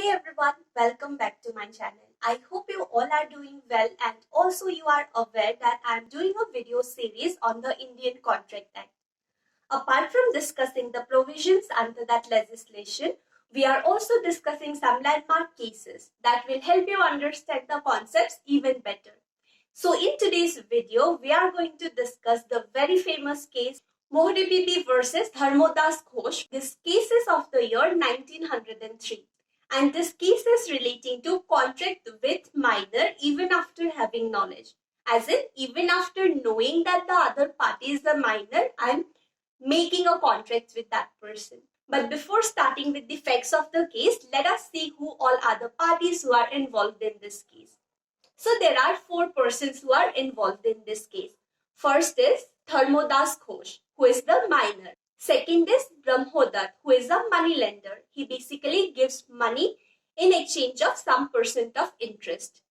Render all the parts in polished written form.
Hey everyone, welcome back to my channel. I hope you all are doing well and also you are aware that I am doing a video series on the Indian Contract Act. Apart from discussing the provisions under that legislation, we are also discussing some landmark cases that will help you understand the concepts even better. So in today's video, we are going to discuss the very famous case Mohri Bibi versus Dharmodas Ghosh. This case is of the year 1903. And this case is relating to contract with minor even after having knowledge. As in, even after knowing that the other party is a minor, I'm making a contract with that person. But before starting with the facts of the case, let us see who all are the parties who are involved in this case. So there are four persons who are involved in this case. First is Dharmodas Ghosh, who is the minor. Second is Brahmodat, who is a money lender. He basically gives money in exchange of some percent of interest.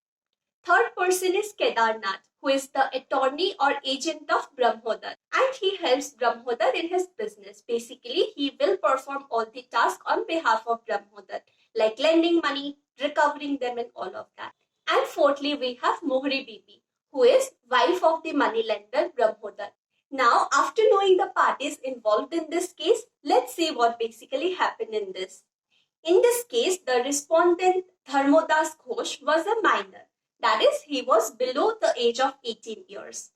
Third person is Kedarnath, who is the attorney or agent of Brahmodat, and he helps Brahmodat in his business. Basically, he will perform all the tasks on behalf of Brahmodat, like lending money, recovering them, and all of that. And fourthly, we have Mohri Bibi, who is wife of the moneylender Brahmodat. Now, after knowing the parties involved in this case, let's see what basically happened in this. In this case, the respondent Dharmodas Ghosh was a minor. That is, he was below the age of 18 years.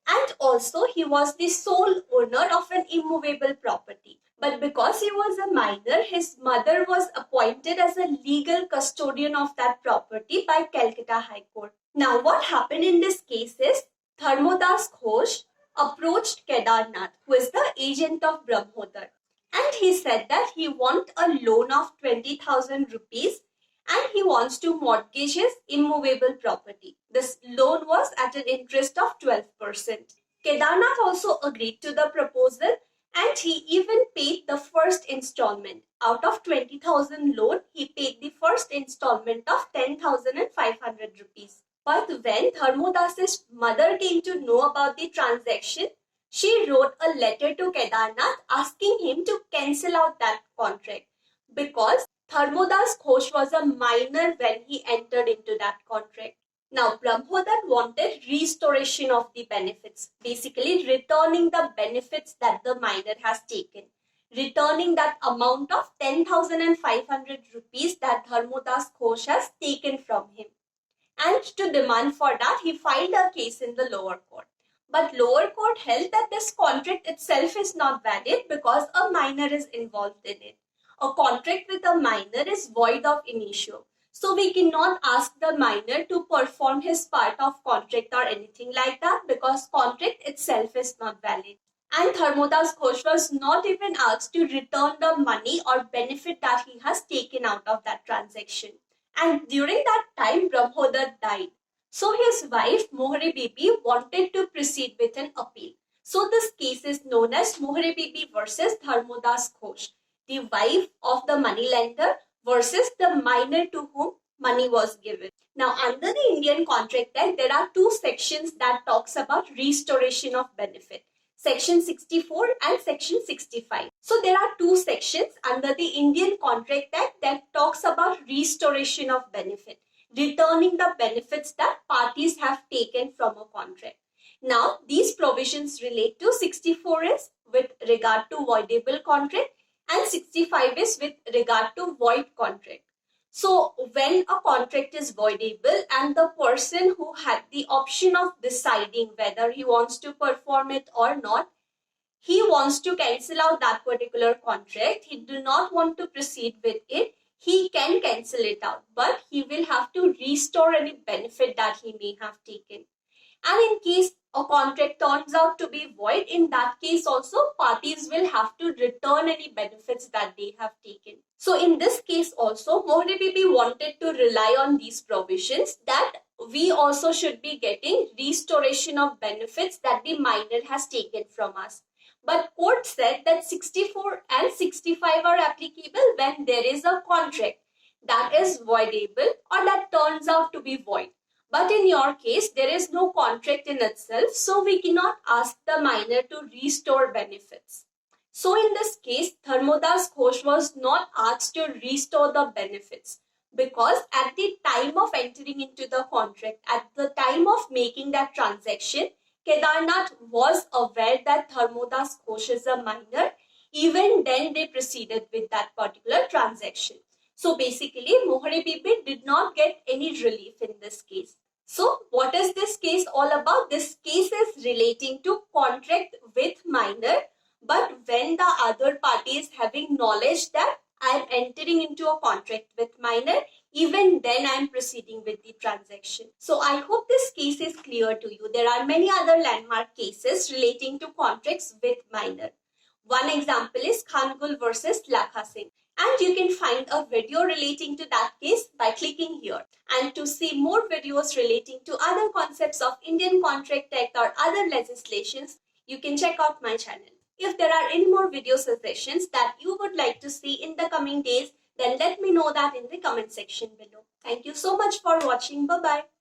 And also, he was the sole owner of an immovable property. But because he was a minor, his mother was appointed as a legal custodian of that property by Calcutta High Court. Now, what happened in this case is Dharmodas Ghosh approached Kedarnath, who is the agent of Brahmodat. And he said that he wants a loan of 20,000 rupees and he wants to mortgage his immovable property. This loan was at an interest of 12%. Kedarnath also agreed to the proposal and he even paid the first installment. Out of 20,000 loan, he paid the first installment of 10,500 rupees. But when Dharmodas's mother came to know about the transaction, she wrote a letter to Kedarnath asking him to cancel out that contract because Dharmodas Ghosh was a minor when he entered into that contract. Now, Brahmodat wanted restoration of the benefits, basically returning the benefits that the minor has taken, returning that amount of 10,500 rupees that Dharmodas Ghosh has taken from him. And to demand for that, he filed a case in the lower court. But lower court held that this contract itself is not valid because a minor is involved in it. A contract with a minor is void of initio. So we cannot ask the minor to perform his part of contract or anything like that because contract itself is not valid. And Dharmodas Ghosh was not even asked to return the money or benefit that he has taken out of that transaction. And during that time, Brahmodat died. So his wife Mohri Bibi wanted to proceed with an appeal. So this case is known as Mohri Bibi versus Dharmodas Ghosh, the wife of the moneylender versus the minor to whom money was given. Now, under the Indian Contract Act, there are two sections that talks about restoration of benefit. Section 64 and Section 65. So there are two sections under the Indian Contract Act that talks about restoration of benefit, returning the benefits that parties have taken from a contract. Now, these provisions relate to 64 is with regard to voidable contract and 65 is with regard to void contract. So, when a contract is voidable and the person who had the option of deciding whether he wants to perform it or not, he wants to cancel out that particular contract, he do not want to proceed with it, he can cancel it out, but he will have to restore any benefit that he may have taken. And in case a contract turns out to be void, in that case also parties will have to return any benefits that they have taken. So in this case also, Mohri Bibi wanted to rely on these provisions that we also should be getting restoration of benefits that the minor has taken from us. But court said that 64 and 65 are applicable when there is a contract that is voidable or that turns out to be void. But in your case, there is no contract in itself, so we cannot ask the minor to restore benefits. So in this case, Dharmodas Ghosh was not asked to restore the benefits. Because at the time of entering into the contract, at the time of making that transaction, Kedarnath was aware that Dharmodas Ghosh is a minor. Even then, they proceeded with that particular transaction. So basically, Mohare Bibi did not get any relief in this case. So what is this case all about? This case is relating to contract with minor, but when the other party is having knowledge that I am entering into a contract with minor, even then I am proceeding with the transaction. So I hope this case is clear to you. There are many other landmark cases relating to contracts with minor. One example is Khangul versus Lakha Singh. And you can find a video relating to that case by clicking here. And to see more videos relating to other concepts of Indian Contract Act or other legislations, you can check out my channel. If there are any more video suggestions that you would like to see in the coming days, then let me know that in the comment section below. Thank you so much for watching. Bye-bye.